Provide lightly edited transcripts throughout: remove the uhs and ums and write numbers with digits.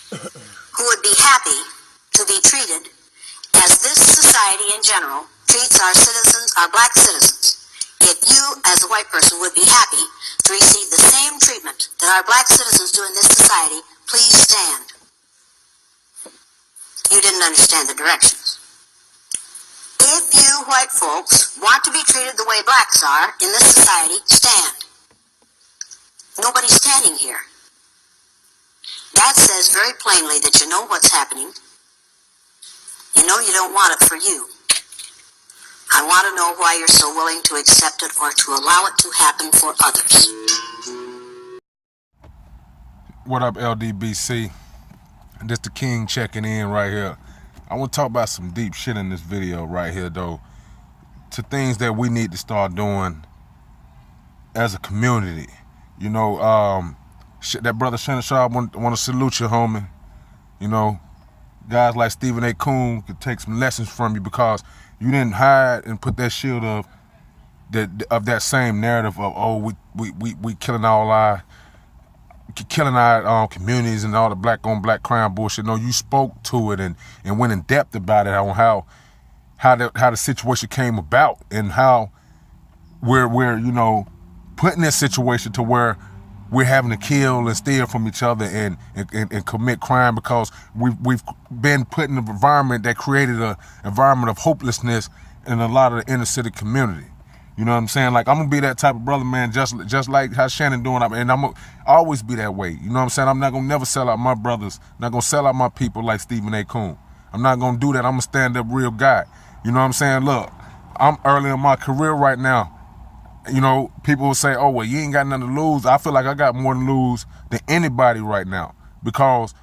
who would be happy to be treated as this society in general treats our citizens, our black citizens. If you, as a white person, would be happy to receive the same treatment that our black citizens do in this society, please stand. You didn't understand the directions. If you white folks want to be treated the way blacks are in this society, stand. Nobody's standing here. That says very plainly that you know what's happening. You know you don't want it for you. I want to know why you're so willing to accept it or to allow it to happen for others. What up, LDBC? This the King checking in right here. I want to talk about some deep shit in this video right here, though. To things that we need to start doing as a community. You know, that brother Shannon Sharp want to salute you, homie. You know, guys like Stephen A. Coon could take some lessons from you because you didn't hide and put that shield of that same narrative of, oh, we killing our communities and all the black on black crime bullshit. No, you spoke to it and went in depth about it on how the situation came about and how we're you know, put in this situation to where we're having to kill and steal from each other and commit crime because we've been put in an environment that created an environment of hopelessness in a lot of the inner city community. You know what I'm saying? Like, I'm gonna be that type of brother, man, just like how Shannon doing, and I'm gonna always be that way. You know what I'm saying? I'm not gonna never sell out my brothers, not gonna sell out my people like Stephen A. Coon. I'm not gonna do that. I'm a stand-up real guy. You know what I'm saying? Look, I'm early in my career right now. You know, people will say, oh, well, you ain't got nothing to lose. I feel like I got more to lose than anybody right now because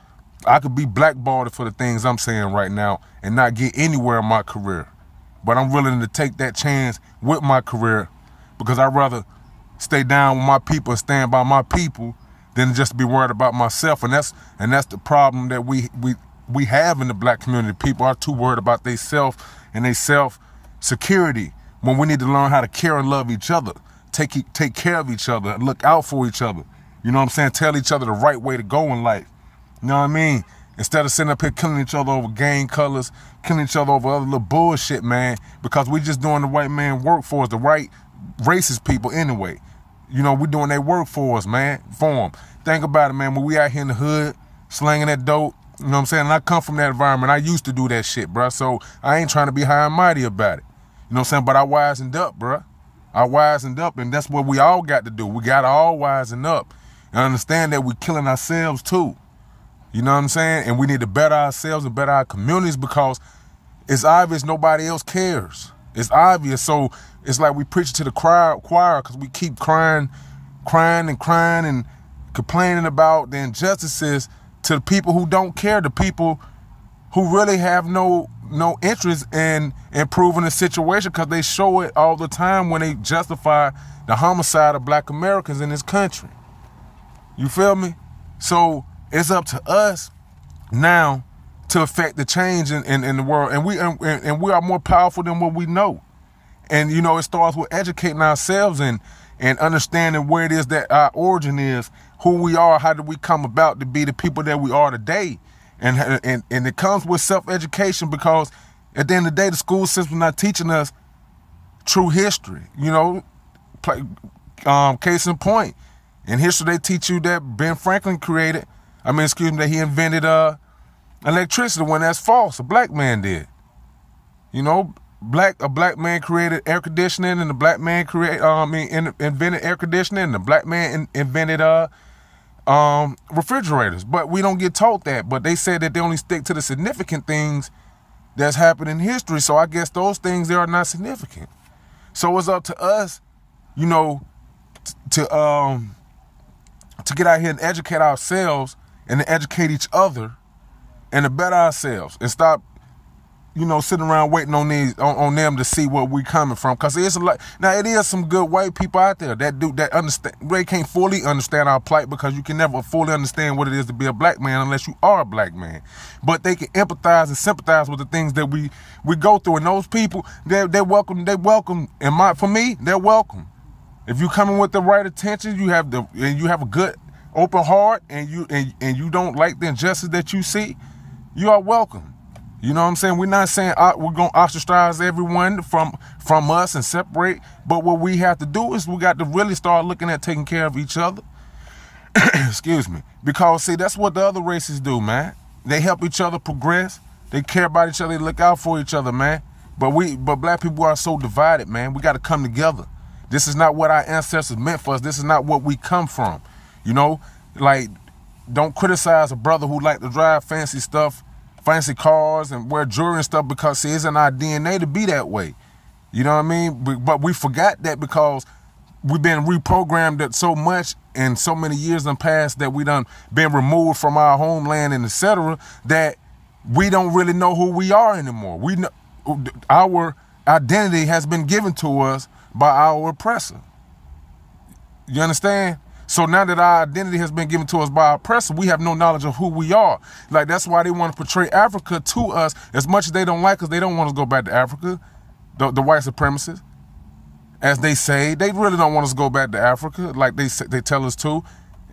I could be blackballed for the things I'm saying right now and not get anywhere in my career. But I'm willing to take that chance with my career because I'd rather stay down with my people and stand by my people than just be worried about myself. And that's the problem that we have in the black community. People are too worried about their self and their self-security when we need to learn how to care and love each other, take care of each other, look out for each other. You know what I'm saying? Tell each other the right way to go in life. You know what I mean? Instead of sitting up here killing each other over gang colors, killing each other over other little bullshit, man, because we just doing the white man work for us, the right racist people anyway. You know, we doing their work for us, man, for them. Think about it, man, when we out here in the hood, slanging that dope, you know what I'm saying? And I come from that environment. I used to do that shit, bro, so I ain't trying to be high and mighty about it. You know what I'm saying? But I wisened up, bro. I wisened up, and that's what we all got to do. We got to all wisen up and understand that we're killing ourselves, too. You know what I'm saying? And we need to better ourselves and better our communities because it's obvious nobody else cares. It's obvious. So it's like we preach to the choir because we keep crying and complaining about the injustices to the people who don't care, the people who really have no interest in improving the situation because they show it all the time when they justify the homicide of black Americans in this country. You feel me? So it's up to us now to affect the change in the world, and we are more powerful than what we know. And you know, it starts with educating ourselves and understanding where it is that our origin is, who we are, how did we come about to be the people that we are today. And it comes with self-education because at the end of the day, the school system not teaching us true history. You know, case in point, in history they teach you that Ben Franklin that he invented electricity when that's false. A black man did. You know, a black man created air conditioning, and the black man invented air conditioning, and the black man invented refrigerators. But we don't get taught that. But they said that they only stick to the significant things that's happened in history. So I guess those things there are not significant. So it's up to us, you know, to get out here and educate ourselves and to educate each other and to better ourselves and stop, you know, sitting around waiting on them to see where we coming from. Cause it's a lot. Now it is some good white people out there that understand. They can't fully understand our plight because you can never fully understand what it is to be a black man unless you are a black man. But they can empathize and sympathize with the things that we go through. And those people, they're welcome. For me, they're welcome. If you coming with the right intentions, you have a good open heart and you don't like the injustice that you see, you are welcome. You know what I'm saying? We're not saying we're going to ostracize everyone from us and separate. But what we have to do is we got to really start looking at taking care of each other. Excuse me. Because, see, that's what the other races do, man. They help each other progress. They care about each other. They look out for each other, man. But black people are so divided, man. We got to come together. This is not what our ancestors meant for us. This is not what we come from. You know, like, don't criticize a brother who like to drive fancy stuff, fancy cars and wear jewelry and stuff, because see, it's in our DNA to be that way. You know what I mean? But we forgot that because we've been reprogrammed that so much in so many years in the past that we done been removed from our homeland and etc. that we don't really know who we are anymore. We know our identity has been given to us by our oppressor. You understand? So now that our identity has been given to us by our oppressor, we have no knowledge of who we are. Like, that's why they want to portray Africa to us. As much as they don't like us, they don't want us to go back to Africa, the white supremacists. As they say, they really don't want us to go back to Africa like they tell us to.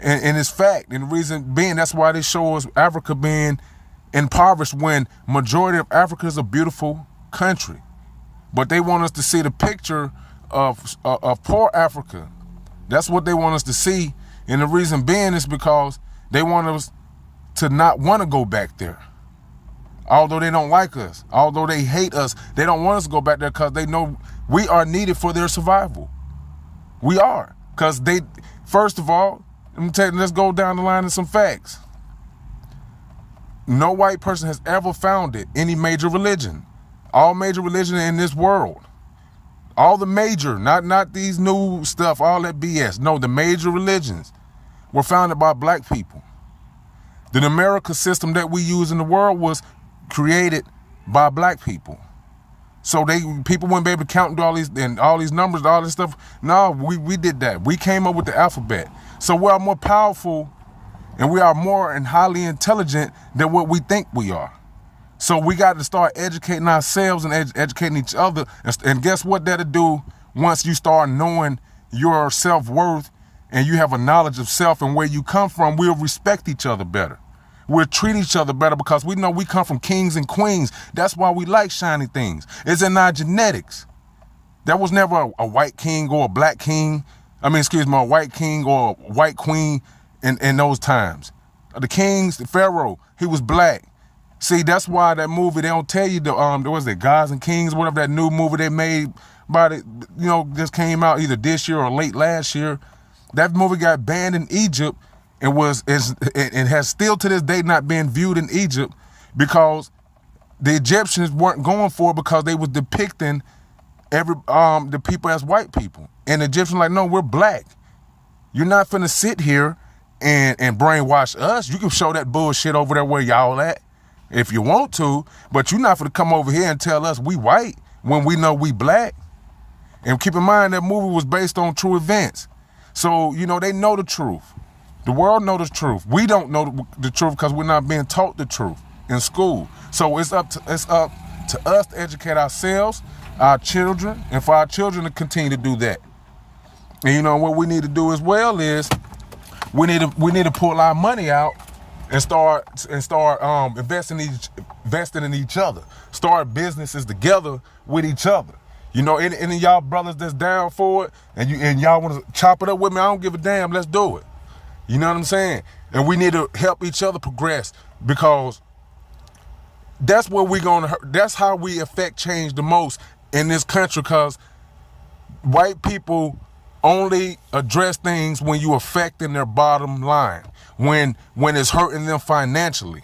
And it's fact. And the reason being, that's why they show us Africa being impoverished when majority of Africa is a beautiful country. But they want us to see the picture of poor Africa. That's what they want us to see. And the reason being is because they want us to not want to go back there. Although they don't like us, although they hate us, they don't want us to go back there because they know we are needed for their survival. We are. Because first of all, let's go down the line of some facts. No white person has ever founded any major religion. All major religion in this world. All the major, not these new stuff, all that BS. No, the major religions were founded by black people. The numerical system that we use in the world was created by black people. So people wouldn't be able to count and do all these numbers, all this stuff. No, we did that. We came up with the alphabet. So we are more powerful and we are more and highly intelligent than what we think we are. So we got to start educating ourselves and educating each other. And guess what that'll do once you start knowing your self-worth and you have a knowledge of self and where you come from, we'll respect each other better. We'll treat each other better because we know we come from kings and queens. That's why we like shiny things. It's in our genetics. There was never a white king or a black king. A white king or a white queen in those times. The kings, the pharaoh, he was black. See, that's why that movie, they don't tell you there was the Gods and Kings, whatever, that new movie they made about it, just came out either this year or late last year. That movie got banned in Egypt and has still to this day not been viewed in Egypt because the Egyptians weren't going for it because they was depicting the people as white people. And the Egyptians like, no, we're black. You're not finna sit here and brainwash us. You can show that bullshit over there where y'all at if you want to, but you're not finna come over here and tell us we white when we know we black. And keep in mind that movie was based on true events. So, they know the truth. The world know the truth. We don't know the truth because we're not being taught the truth in school. So it's up to us to educate ourselves, our children, and for our children to continue to do that. And what we need to do as well is we need to pull our money out and start investing in each other. Start businesses together with each other. Any of y'all brothers that's down for it and y'all want to chop it up with me, I don't give a damn. Let's do it. You know what I'm saying? And we need to help each other progress because that's where that's how we affect change the most in this country, because white people only address things when you affecting their bottom line, when it's hurting them financially.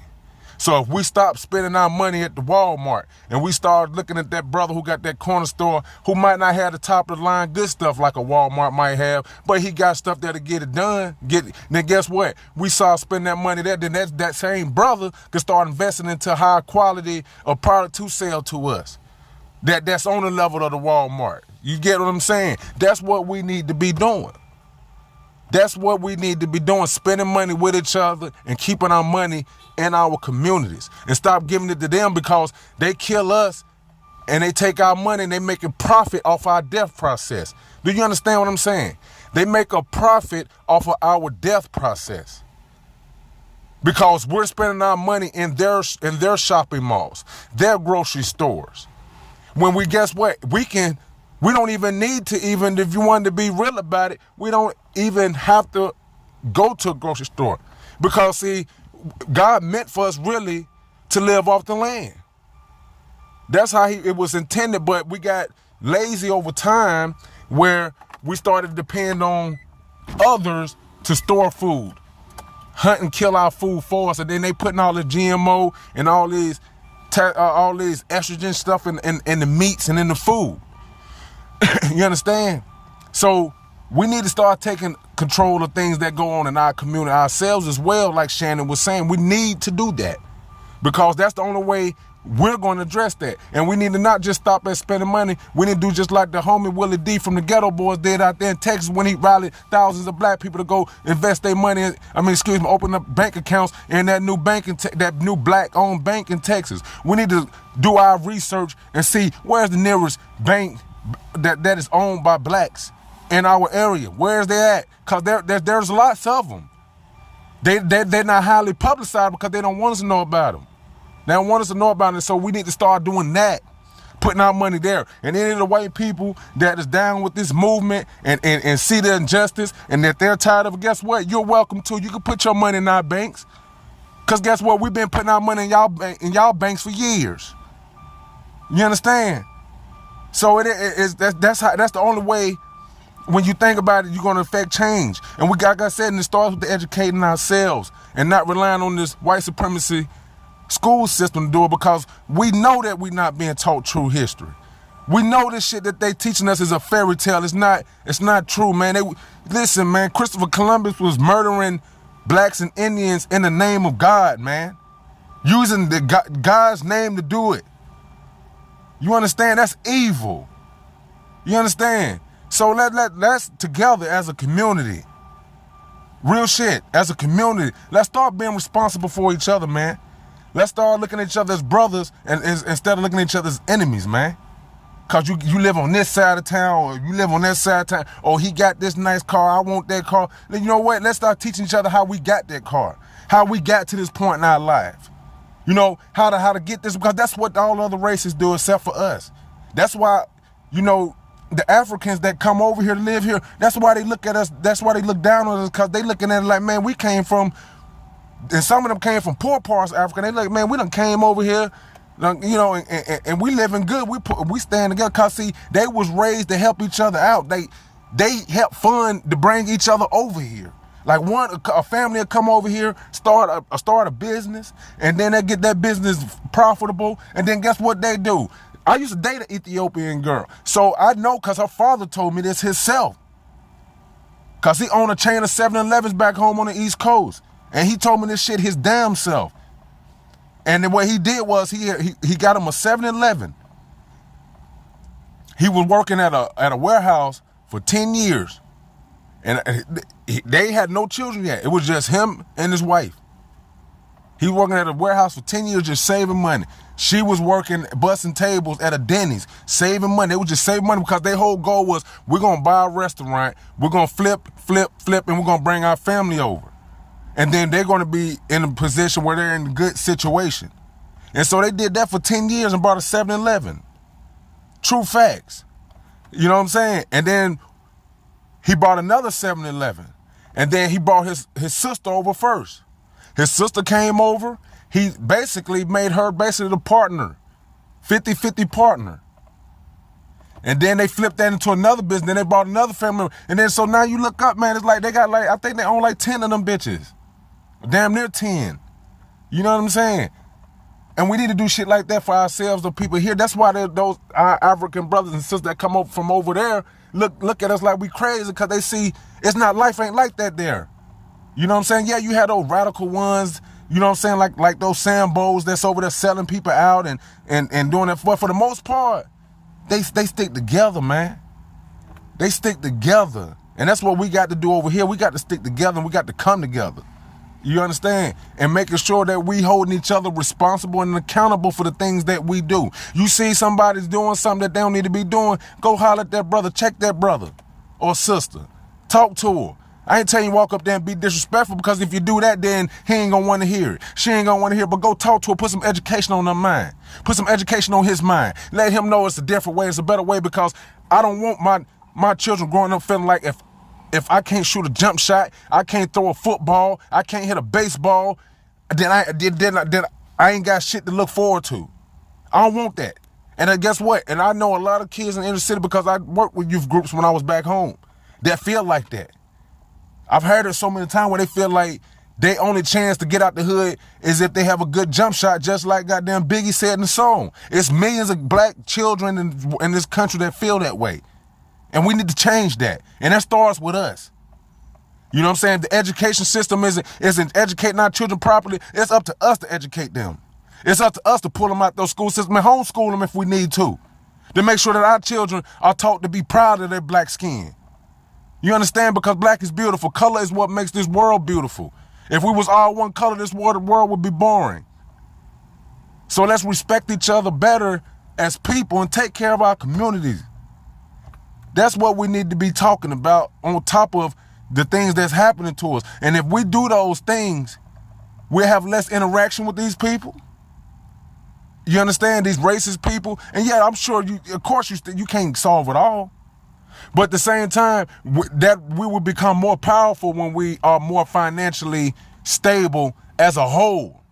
So if we stop spending our money at the Walmart and we start looking at that brother who got that corner store who might not have the top of the line good stuff like a Walmart might have, but he got stuff that'll get it done. Then guess what? We start spending that money there, then that same brother can start investing into high quality of product to sell to us. That's on the level of the Walmart. You get what I'm saying? That's what we need to be doing. That's what we need to be doing, spending money with each other and keeping our money in our communities and stop giving it to them because they kill us and they take our money and they make a profit off our death process. Do you understand what I'm saying? They make a profit off of our death process because we're spending our money in their shopping malls, their grocery stores. When we, guess what? We don't even need to, even if you wanted to be real about it, we don't even have to go to a grocery store. Because see, God meant for us really to live off the land. That's how it was intended, but we got lazy over time where we started to depend on others to store food, hunt and kill our food for us, and then they putting all the GMO and all these estrogen stuff in the meats and in the food. You understand? So we need to start taking control of things that go on in our community ourselves as well. Like Shannon was saying, we need to do that because that's the only way we're going to address that. And we need to not just stop at spending money. We need to do just like the homie Willie D from the Ghetto Boys did out there in Texas when he rallied thousands of black people to go invest their money open up bank accounts in that new bank that new black-owned bank in Texas. We need to do our research and see where's the nearest bank that is owned by blacks in our area. Where's they at? Because there's lots of them. They're not highly publicized because they don't want us to know about them. They don't want us to know about it, so we need to start doing that, putting our money there. And any of the white people that is down with this movement and see the injustice and that they're tired of it, guess what? You're welcome to. You can put your money in our banks. Because guess what? We've been putting our money in y'all banks for years. You understand? So that's the only way. When you think about it, you're going to affect change. And like I said, and it starts with educating ourselves and not relying on this white supremacy school system to do it, because we know that we're not being taught true history. We know this shit that they teaching us is a fairy tale. It's not true, man. Listen, man, Christopher Columbus was murdering blacks and Indians in the name of God, man. Using God's name to do it. You understand? That's evil. You understand? So let's together as a community, real shit, as a community, let's start being responsible for each other, man. Let's start looking at each other as brothers and instead of looking at each other as enemies, man. Cause you live on this side of town, or you live on that side of town, or he got this nice car, I want that car. Then you know what? Let's start teaching each other how we got that car, how we got to this point in our life. You know, how to get this, because that's what all other races do except for us. That's why, you know, the Africans that come over here to live here, that's why they look at us, that's why they look down on us, because they looking at it like, man, we came from, and some of them came from poor parts of Africa. They like, man, we done came over here, you know, and we living good. We stand together, because see, they was raised to help each other out. They help fund to bring each other over here. Like a family will come over here, start a business, and then they get that business profitable, and then guess what they do? I used to date an Ethiopian girl, so I know, because her father told me this himself. Because he owned a chain of 7-Elevens back home on the East Coast. And he told me this shit his damn self. And then what he did was he got him a 7-Eleven. He was working at a warehouse for 10 years. And they had no children yet. It was just him and his wife. He was working at a warehouse for 10 years just saving money. She was working, busting tables at a Denny's, saving money. They would just save money because their whole goal was, we're going to buy a restaurant, we're going to flip, and we're going to bring our family over. And then they're going to be in a position where they're in a good situation. And so they did that for 10 years and bought a 7-Eleven. True facts. You know what I'm saying? And then he bought another 7-Eleven. And then he brought his sister over first. His sister came over. He basically made her basically the partner, 50-50 partner. And then they flipped that into another business. Then they bought another family member. And then so now you look up, man, it's like they got I think they own 10 of them bitches. Damn near 10. You know what I'm saying? And we need to do shit like that for ourselves, the people here. That's why those our African brothers and sisters that come over from over there look at us like we crazy, because they see life ain't like that there. You know what I'm saying? Yeah, you had those radical ones, you know what I'm saying, like those Sambos that's over there selling people out and doing that. But for the most part, they stick together, man. They stick together. And that's what we got to do over here. We got to stick together, and we got to come together. You understand? And making sure that we holding each other responsible and accountable for the things that we do. You see somebody's doing something that they don't need to be doing, go holler at that brother, check that brother or sister. Talk to her. I ain't telling you walk up there and be disrespectful, because if you do that, then he ain't gonna want to hear it. She ain't gonna want to hear it, but go talk to her. Put some education on her mind. Put some education on his mind. Let him know it's a different way. It's a better way, because I don't want my children growing up feeling like if I can't shoot a jump shot, I can't throw a football, I can't hit a baseball, then I ain't got shit to look forward to. I don't want that. And then guess what? And I know a lot of kids in the inner city, because I worked with youth groups when I was back home, that feel like that. I've heard it so many times where they feel like their only chance to get out the hood is if they have a good jump shot, just like goddamn Biggie said in the song. It's millions of black children in this country that feel that way. And we need to change that. And that starts with us. You know what I'm saying? The education system isn't educating our children properly. It's up to us to educate them. It's up to us to pull them out those school systems and homeschool them if we need to make sure that our children are taught to be proud of their black skin. You understand? Because black is beautiful. Color is what makes this world beautiful. If we was all one color, the world would be boring. So let's respect each other better as people and take care of our communities. That's what we need to be talking about, on top of the things that's happening to us. And if we do those things, we'll have less interaction with these people. You understand? These racist people. And yeah, I'm sure of course you can't solve it all. But at the same time, that we will become more powerful when we are more financially stable as a whole,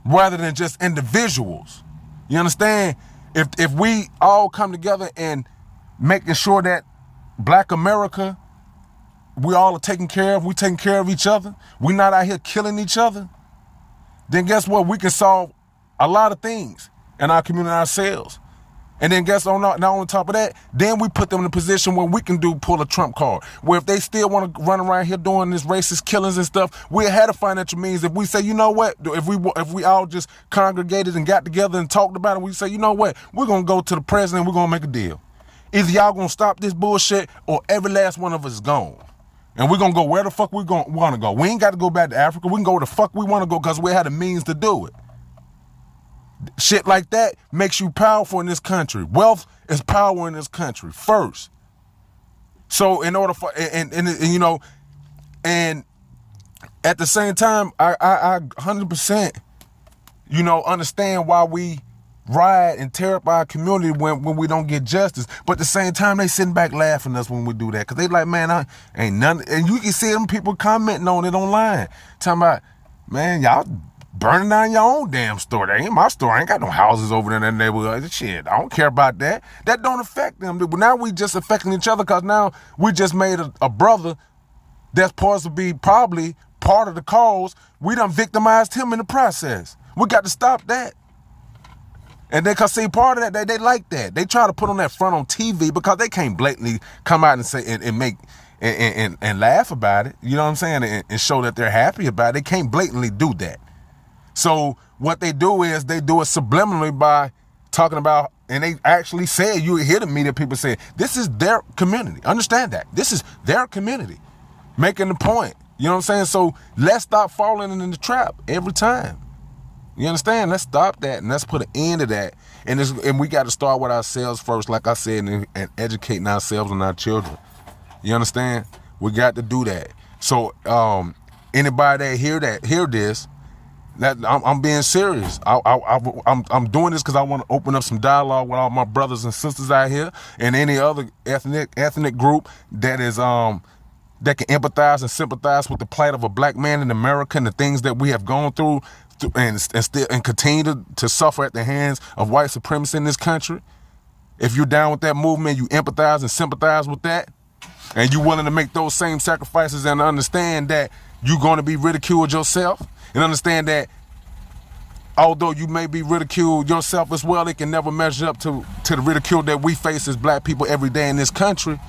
rather than just individuals. You understand? If we all come together and making sure that Black America, we all are taken care of, we taking care of each other, we not out here killing each other, then guess what? We can solve a lot of things in our community ourselves. And then guess not on top of that, then we put them in a position where we can pull a Trump card. Where if they still want to run around here doing this racist killings and stuff, we had the financial means. If we say, you know what, if we all just congregated and got together and talked about it, we say, you know what, we're gonna go to the president, we're gonna make a deal. Either y'all gonna stop this bullshit, or every last one of us is gone. And we're gonna go where the fuck we wanna go. We ain't got to go back to Africa. We can go where the fuck we wanna go, because we had the means to do it. Shit like that makes you powerful in this country. Wealth is power in this country first. So in order for, and you know, and at the same time, I 100%, you know, understand why we riot and tear up our community when we don't get justice. But at the same time, they sitting back laughing at us when we do that, because they like, man, I ain't nothing. And you can see them people commenting on it online, talking about, man, y'all burning down your own damn store. That ain't my store. I ain't got no houses over there in that neighborhood. Shit, I don't care about that. That don't affect them. But now we just affecting each other, because now we just made a brother that's supposed to be probably part of the cause. We done victimized him in the process. We got to stop that. And then, cause see, part of that, they like that. They try to put on that front on TV, because they can't blatantly come out and say and make and laugh about it. You know what I'm saying? And show that they're happy about it. They can't blatantly do that. So what they do is they do it subliminally by talking about, and they actually say, you hear the media people say, this is their community. Understand that. This is their community. Making the point. You know what I'm saying? So let's stop falling in the trap every time. You understand? Let's stop that, and let's put an end to that. And we got to start with ourselves first, like I said, and educating ourselves and our children. You understand? We got to do that. So anybody that hear this, that I'm being serious. I'm doing this because I want to open up some dialogue with all my brothers and sisters out here, and any other ethnic group that is that can empathize and sympathize with the plight of a black man in America and the things that we have gone through and still continue to suffer at the hands of white supremacy in this country. If you're down with that movement, you empathize and sympathize with that, and you're willing to make those same sacrifices and understand that you're going to be ridiculed yourself, and understand that although you may be ridiculed yourself as well, it can never measure up to the ridicule that we face as black people every day in this country,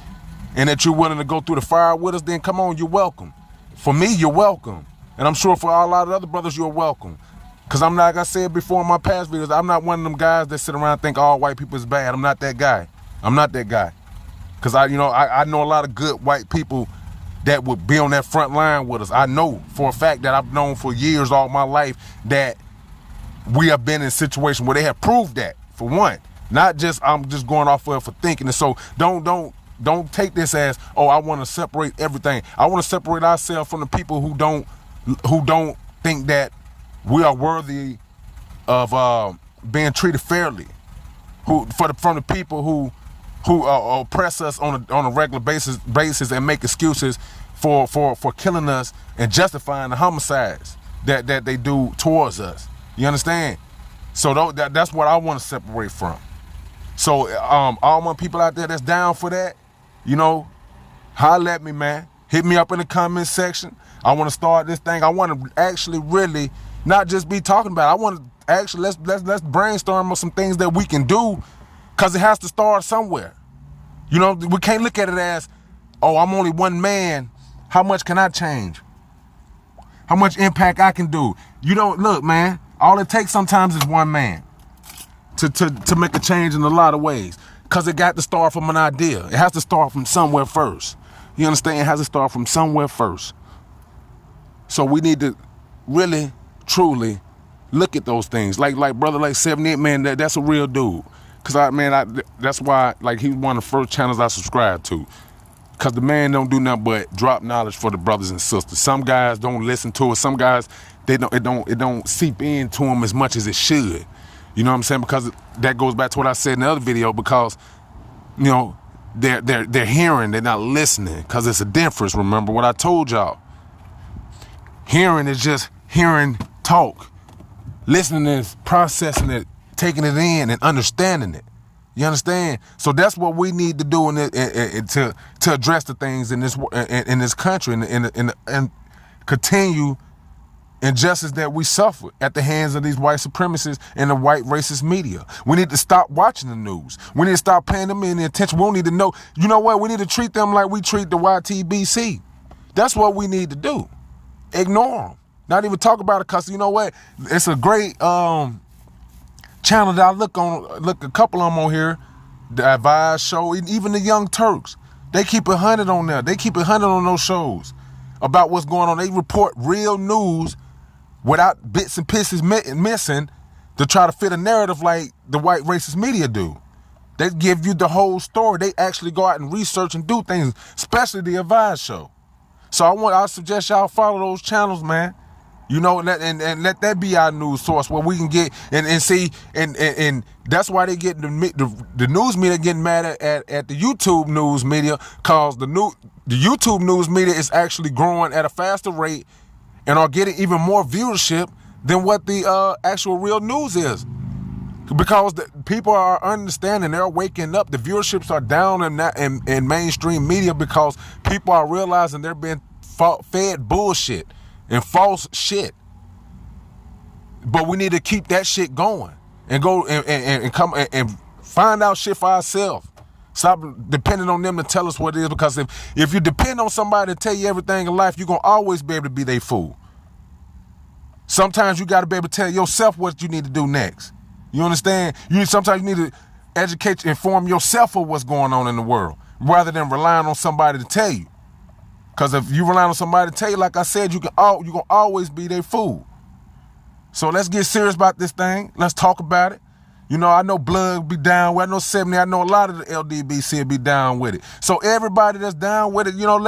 and that you're willing to go through the fire with us, then come on, you're welcome. For me, you're welcome. And I'm sure for a lot of other brothers, you're welcome. Because I'm not, like I said before in my past videos, I'm not one of them guys that sit around and think all white people is bad. I'm not that guy. I'm not that guy. Because I know a lot of good white people that would be on that front line with us. I know for a fact that I've known for years, all my life, that we have been in situations where they have proved that, for one. Not just, I'm just going off of it for thinking. And so don't don't take this as, oh, I want to separate everything. I want to separate ourselves from the people who don't think that we are worthy of being treated fairly. From the people who oppress us on a regular basis and make excuses for killing us and justifying the homicides that they do towards us. You understand? So that's what I want to separate from. So all my people out there that's down for that, you know, holler at me, man. Hit me up in the comment section. I want to start this thing. I want to actually really not just be talking about it. I want to actually let's brainstorm on some things that we can do, because it has to start somewhere. You know, we can't look at it as, oh, I'm only one man. How much can I change? How much impact I can do? You don't look, man. All it takes sometimes is one man to make a change in a lot of ways, because it got to start from an idea. It has to start from somewhere first. You understand? It has to start from somewhere first. So we need to really, truly look at those things. Like brother, like 78, man, that's a real dude. Cause that's why, like, he's one of the first channels I subscribe to. Cause the man don't do nothing but drop knowledge for the brothers and sisters. Some guys don't listen to it. Some guys, it don't seep into them as much as it should. You know what I'm saying? Because that goes back to what I said in the other video. Because, you know, they're hearing, they're not listening. Cause it's a difference. Remember what I told y'all. Hearing is just hearing talk. Listening is processing it, taking it in and understanding it. You understand? So that's what we need to do to address the things in this country and continue injustice that we suffer at the hands of these white supremacists and the white racist media. We need to stop watching the news. We need to stop paying them any attention. We don't need to know. You know what? We need to treat them like we treat the YTBC. That's what we need to do. Ignore them. Not even talk about it, because you know what? It's a great channel that I look a couple of them on here, the Advice Show, even the Young Turks. They keep it 100 on there. They keep it 100 on those shows about what's going on. They report real news without bits and pieces missing to try to fit a narrative like the white racist media do. They give you the whole story. They actually go out and research and do things, especially the Advice Show. So I suggest y'all follow those channels, man. You know, and let that be our news source where we can get and see, and that's why they get the news media getting mad at the YouTube news media, because the YouTube news media is actually growing at a faster rate and are getting even more viewership than what the actual real news is. Because people are understanding, they're waking up. The viewerships are down in mainstream media because people are realizing they're being fed bullshit and false shit. But we need to keep that shit going and go and come and find out shit for ourselves. Stop depending on them to tell us what it is, because if you depend on somebody to tell you everything in life, you're going to always be able to be their fool. Sometimes you got to be able to tell yourself what you need to do next. You understand? Sometimes you need to educate, inform yourself of what's going on in the world, rather than relying on somebody to tell you. Because if you rely on somebody to tell you, like I said, you're going to always be their fool. So let's get serious about this thing. Let's talk about it. You know, I know Blood be down with it. I know 70. I know a lot of the LDBC will be down with it. So everybody that's down with it, you know,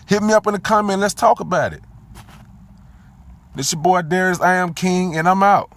hit me up in the comment. Let's talk about it. This your boy Darius, I Am King, and I'm out.